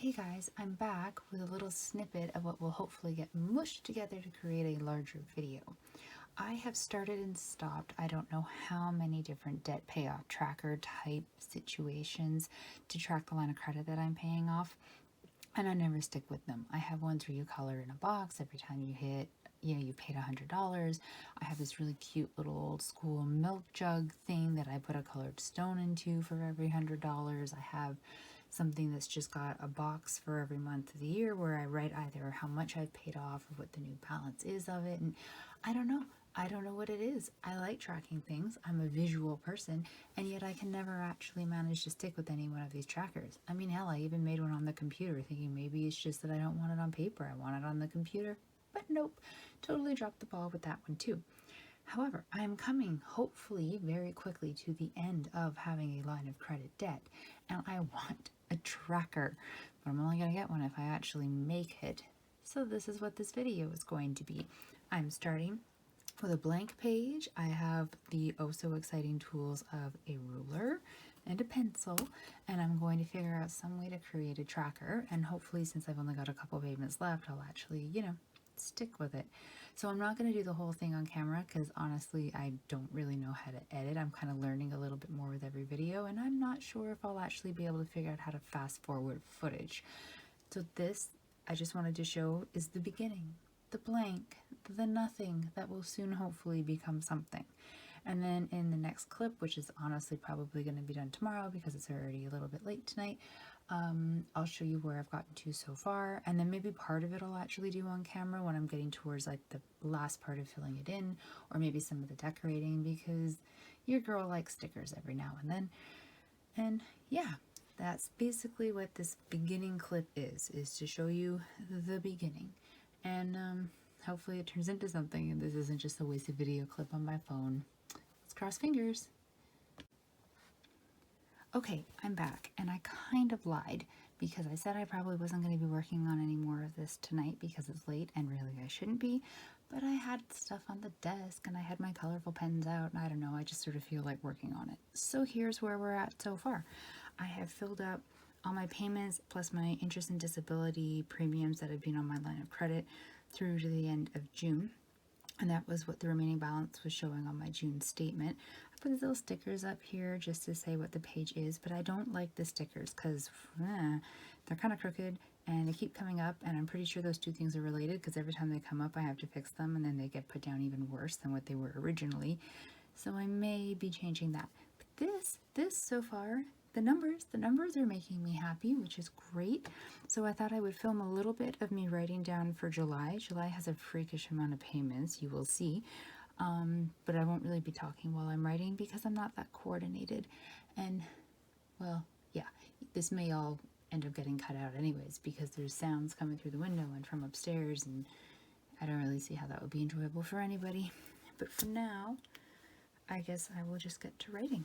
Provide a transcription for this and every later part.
Hey guys, I'm back with a little snippet of what will hopefully get mushed together to create a larger video. I have started and stopped I don't know how many different debt payoff tracker type situations to track the line of credit that I'm paying off, and I never stick with them. I have ones where you color in a box every time you hit, you paid $100. I have this really cute little old school milk jug thing that I put a colored stone into for every $100. I have something that's just got a box for every month of the year where I write either how much I've paid off or what the new balance is of it. And I don't know. I don't know what it is. I like tracking things. I'm a visual person, and yet I can never actually manage to stick with any one of these trackers. I mean, hell, I even made one on the computer thinking maybe it's just that I don't want it on paper. I want it on the computer. But nope, totally dropped the ball with that one too. However, I am coming hopefully very quickly to the end of having a line of credit debt, and I want a tracker, but I'm only going to get one if I actually make it. So this is what this video is going to be. I'm starting with a blank page. I have the oh so exciting tools of a ruler and a pencil, and I'm going to figure out some way to create a tracker, and hopefully since I've only got a couple payments left, I'll actually, stick with it. So I'm not going to do the whole thing on camera because honestly I don't really know how to edit. I'm kind of learning a little bit more with every video, and I'm not sure if I'll actually be able to figure out how to fast forward footage. So this, I just wanted to show, is the beginning, the blank, the nothing that will soon hopefully become something. And then in the next clip, which is honestly probably going to be done tomorrow because it's already a little bit late tonight, I'll show you where I've gotten to so far, and then maybe part of it I'll actually do on camera when I'm getting towards like the last part of filling it in, or maybe some of the decorating, because your girl likes stickers every now and then. And yeah, that's basically what this beginning clip is to show you the beginning. And hopefully it turns into something and this isn't just a wasted video clip on my phone. Let's cross fingers. Okay, I'm back, and I kind of lied because I said I probably wasn't going to be working on any more of this tonight because it's late, and really I shouldn't be, but I had stuff on the desk and I had my colorful pens out, and I don't know, I just sort of feel like working on it. So here's where we're at so far. I have filled up all my payments plus my interest and disability premiums that have been on my line of credit through to the end of June. And that was what the remaining balance was showing on my June statement. I put these little stickers up here just to say what the page is, but I don't like the stickers because they're kind of crooked and they keep coming up, and I'm pretty sure those two things are related because every time they come up I have to fix them, and then they get put down even worse than what they were originally. So I may be changing that. But this so far, the numbers are making me happy, which is great. So I thought I would film a little bit of me writing down for July. July has a freakish amount of payments, you will see. But I won't really be talking while I'm writing because I'm not that coordinated. And, well, yeah, this may all end up getting cut out anyways because there's sounds coming through the window and from upstairs, and I don't really see how that would be enjoyable for anybody. But for now, I guess I will just get to writing.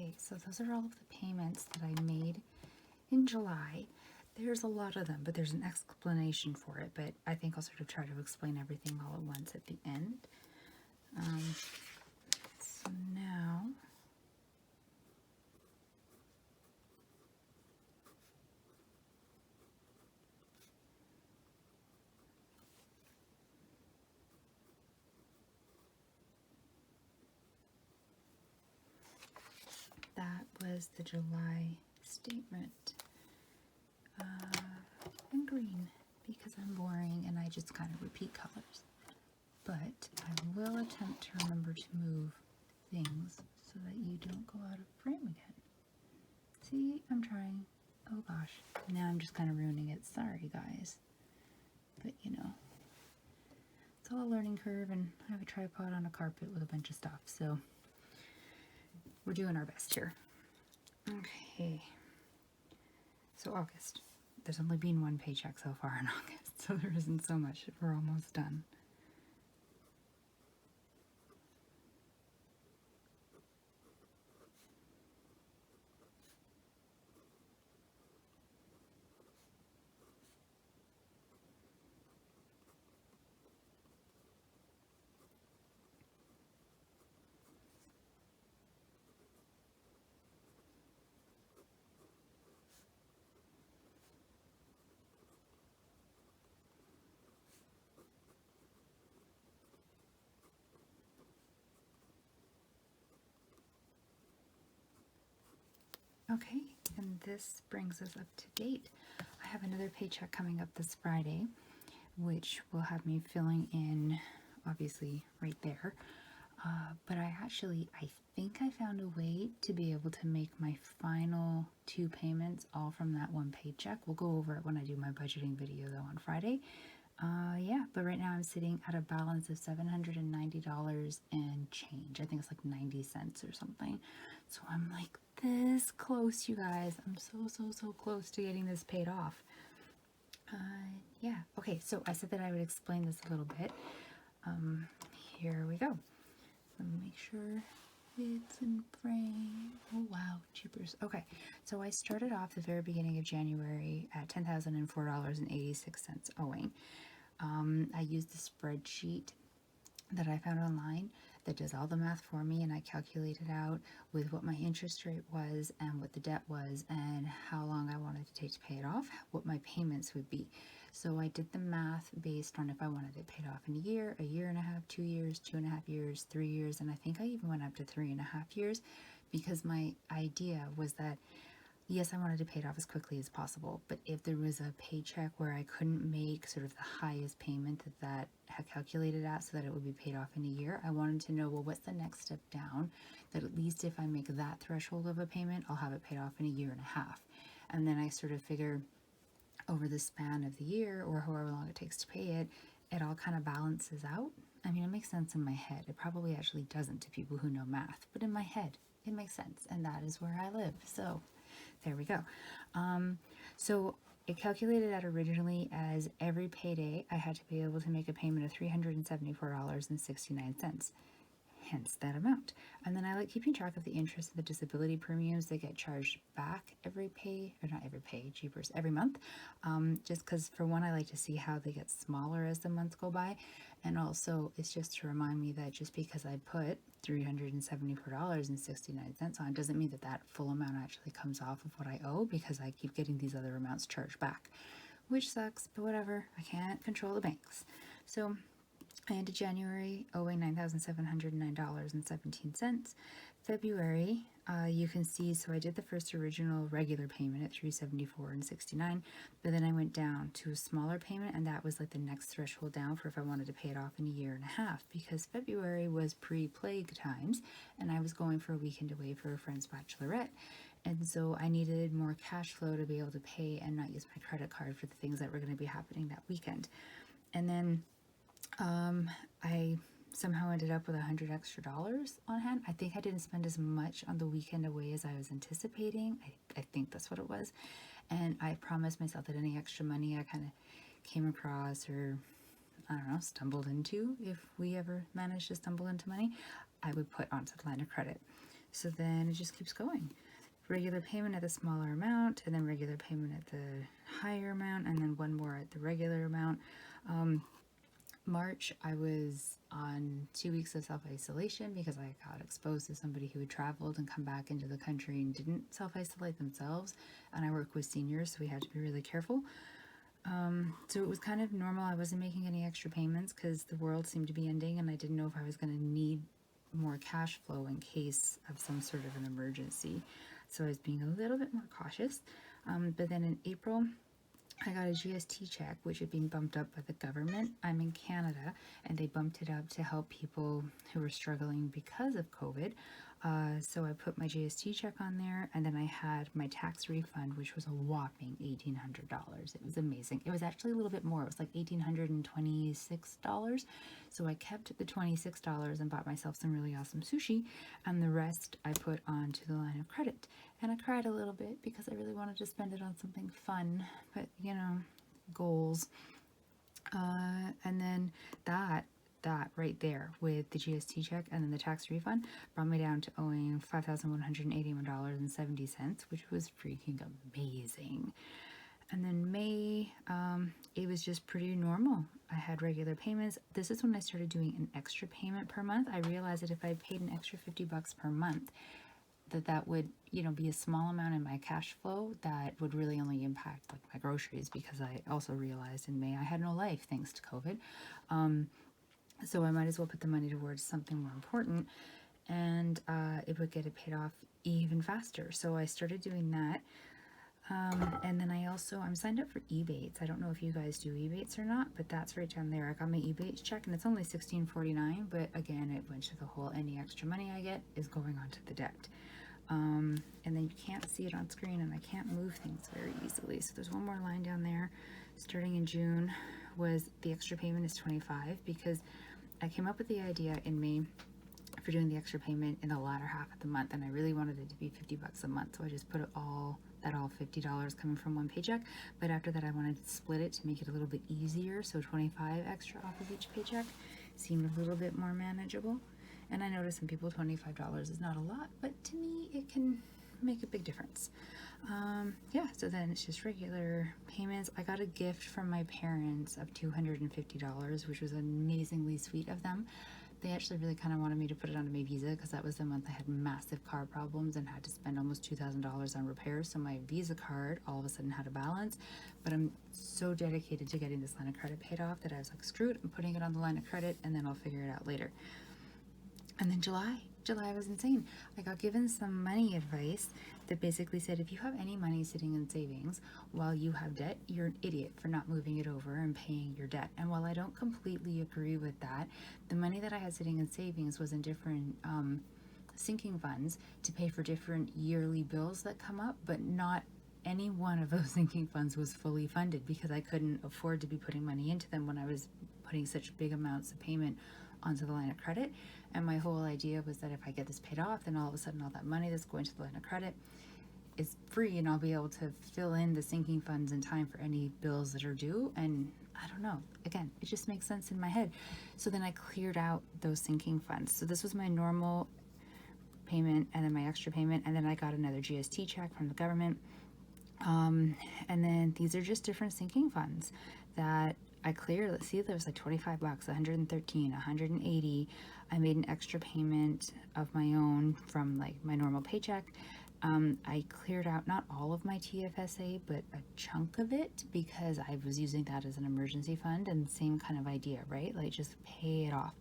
Okay, so those are all of the payments that I made in July. There's a lot of them, but there's an explanation for it, but I think I'll sort of try to explain everything all at once at the end. So now, that was the July statement. In green, because I'm boring and I just kind of repeat colors. But I will attempt to remember to move things so that you don't go out of frame again. See, I'm trying. Oh gosh, now I'm just kind of ruining it. Sorry guys. But you know, it's all a learning curve, and I have a tripod on a carpet with a bunch of stuff, so we're doing our best here. Okay, so August. There's only been one paycheck so far in August, so there isn't so much. We're almost done. Okay, and this brings us up to date. I have another paycheck coming up this Friday, which will have me filling in, obviously, right there. But I think I found a way to be able to make my final 2 payments all from that one paycheck. We'll go over it when I do my budgeting video, though, on Friday. Yeah, but right now I'm sitting at a balance of $790 and change. I think it's like 90 cents or something. So I'm like this close, you guys. I'm so close to getting this paid off. Yeah, okay, so I said that I would explain this a little bit. Here we go. Let me make sure it's in frame. Oh wow, cheapers. Okay, so I started off the very beginning of January at $10,004.86 owing. I used the spreadsheet that I found online that does all the math for me, and I calculated out with what my interest rate was and what the debt was and how long I wanted to take to pay it off, what my payments would be. So I did the math based on if I wanted it paid off in a year and a half, 2 years, 2.5 years, 3 years, and I think I even went up to 3.5 years, because my idea was that yes, I wanted to pay it off as quickly as possible, but if there was a paycheck where I couldn't make sort of the highest payment that had calculated at so that it would be paid off in a year, I wanted to know, well, what's the next step down that at least if I make that threshold of a payment, I'll have it paid off in a year and a half. And then I sort of figure over the span of the year, or however long it takes to pay it, it all kind of balances out. I mean, it makes sense in my head. It probably actually doesn't to people who know math, but in my head, it makes sense, and that is where I live. So there we go. So it calculated out originally as every payday I had to be able to make a payment of $374.69, hence that amount. And then I like keeping track of the interest and the disability premiums that get charged back every month. Just because, for one, I like to see how they get smaller as the months go by. And also, it's just to remind me that just because I put $374.69 on doesn't mean that that full amount actually comes off of what I owe, because I keep getting these other amounts charged back, which sucks, but whatever. I can't control the banks. So I ended January owing $9,709.17. February, you can see, so I did the first original regular payment at $374.69, but then I went down to a smaller payment, and that was like the next threshold down for if I wanted to pay it off in a year and a half, because February was pre-plague times, and I was going for a weekend away for a friend's bachelorette, and so I needed more cash flow to be able to pay and not use my credit card for the things that were going to be happening that weekend. And then I somehow ended up with $100 extra on hand. I think I didn't spend as much on the weekend away as I was anticipating. I think that's what it was. And I promised myself that any extra money I kind of came across, or I don't know, stumbled into, if we ever managed to stumble into money, I would put onto the line of credit. So then it just keeps going. Regular payment at the smaller amount, and then regular payment at the higher amount, and then one more at the regular amount. March, I was on 2 weeks of self-isolation because I got exposed to somebody who had traveled and come back into the country and didn't self-isolate themselves. And I work with seniors, so we had to be really careful. So it was kind of normal. I wasn't making any extra payments because the world seemed to be ending, and I didn't know if I was going to need more cash flow in case of some sort of an emergency. So I was being a little bit more cautious. But then in April, I got a GST check, which had been bumped up by the government. I'm in Canada, and they bumped it up to help people who were struggling because of COVID. So I put my GST check on there, and then I had my tax refund, which was a whopping $1,800. It was amazing. It was actually a little bit more. It was like $1,826. So I kept the $26 and bought myself some really awesome sushi, and the rest I put onto the line of credit. And I cried a little bit because I really wanted to spend it on something fun, but you know, goals. And then that right there with the GST check and then the tax refund brought me down to owing $5,181.70, which was freaking amazing. And then May, it was just pretty normal. I had regular payments. This is when I started doing an extra payment per month. I realized that if I paid an extra $50 per month, that would, you know, be a small amount in my cash flow that would really only impact like my groceries, because I also realized in May I had no life thanks to COVID. So I might as well put the money towards something more important, and it would get it paid off even faster. So I started doing that. And then I'm signed up for Ebates. I don't know if you guys do Ebates or not, but that's right down there. I got my Ebates check, and it's only $16.49, but again, it went to the whole, any extra money I get is going on to the debt. And then you can't see it on screen, and I can't move things very easily. So there's one more line down there. Starting in June was the extra payment is $25, because I came up with the idea in May for doing the extra payment in the latter half of the month, and I really wanted it to be $50 a month. So I just put it all $50 coming from one paycheck. But after that, I wanted to split it to make it a little bit easier. So 25 extra off of each paycheck seemed a little bit more manageable. And I know to some people $25 is not a lot, but to me it can make a big difference. Yeah, so then it's just regular payments. I got a gift from my parents of $250, which was amazingly sweet of them. They actually really kind of wanted me to put it onto my Visa, because that was the month I had massive car problems and had to spend almost $2,000 on repairs. So my Visa card all of a sudden had a balance. But I'm so dedicated to getting this line of credit paid off that I was like, screw it, I'm putting it on the line of credit, and then I'll figure it out later. And then July was insane. I got given some money advice that basically said, if you have any money sitting in savings while you have debt, you're an idiot for not moving it over and paying your debt. And while I don't completely agree with that, the money that I had sitting in savings was in different sinking funds to pay for different yearly bills that come up, but not any one of those sinking funds was fully funded, because I couldn't afford to be putting money into them when I was putting such big amounts of payment onto the line of credit. And my whole idea was that if I get this paid off, then all of a sudden all that money that's going to the line of credit is free, and I'll be able to fill in the sinking funds in time for any bills that are due. And I don't know, again, it just makes sense in my head. So then I cleared out those sinking funds. So this was my normal payment, and then my extra payment, and then I got another GST check from the government. And then these are just different sinking funds that I cleared. Let's see, there was like $25, 113, 180. I made an extra payment of my own from like my normal paycheck. I cleared out not all of my TFSA, but a chunk of it, because I was using that as an emergency fund, and same kind of idea, right? Like just pay it off.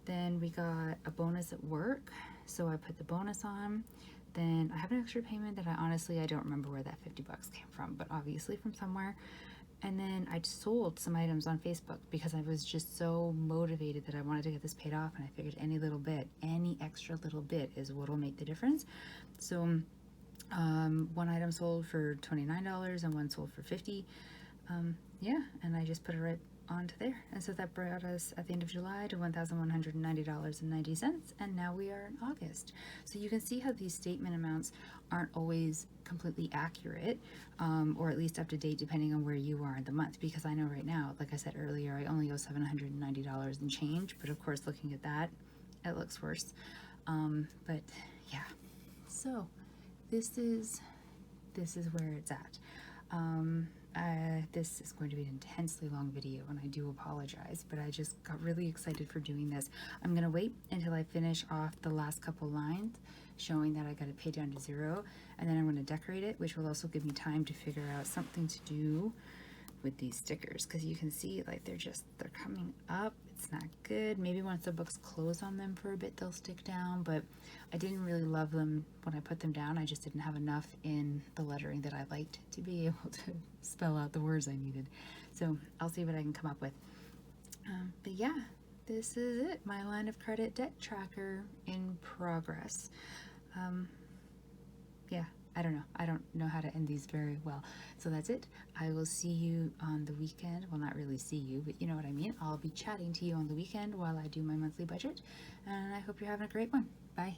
Then we got a bonus at work, so I put the bonus on. Then I have an extra payment that I don't remember where that $50 came from, but obviously from somewhere. And then I sold some items on Facebook because I was just so motivated that I wanted to get this paid off, and I figured any extra little bit is what will make the difference. So one item sold for $29 and one sold for $50. Yeah, and I just put it right onto there. And so that brought us at the end of July to $1,190.90, and now we are in August. So you can see how these statement amounts aren't always completely accurate, or at least up to date, depending on where you are in the month, because I know right now, like I said earlier, I only owe $790 and change, but of course looking at that, it looks worse. But yeah, so this is where it's at. This is going to be an intensely long video, and I do apologize, but I just got really excited for doing this. I'm gonna wait until I finish off the last couple lines showing that I got it paid down to 0, and then I'm going to decorate it, which will also give me time to figure out something to do with these stickers, because you can see like they're coming up. It's not good. Maybe once the books close on them for a bit they'll stick down, but I didn't really love them when I put them down. I just didn't have enough in the lettering that I liked to be able to spell out the words I needed. So I'll see what I can come up with. But yeah, this is it, my line of credit debt tracker in progress. Yeah, I don't know how to end these very well. So that's it. I will see you on the weekend. Well, not really see you, but you know what I mean. I'll be chatting to you on the weekend while I do my monthly budget, and I hope you're having a great one. Bye.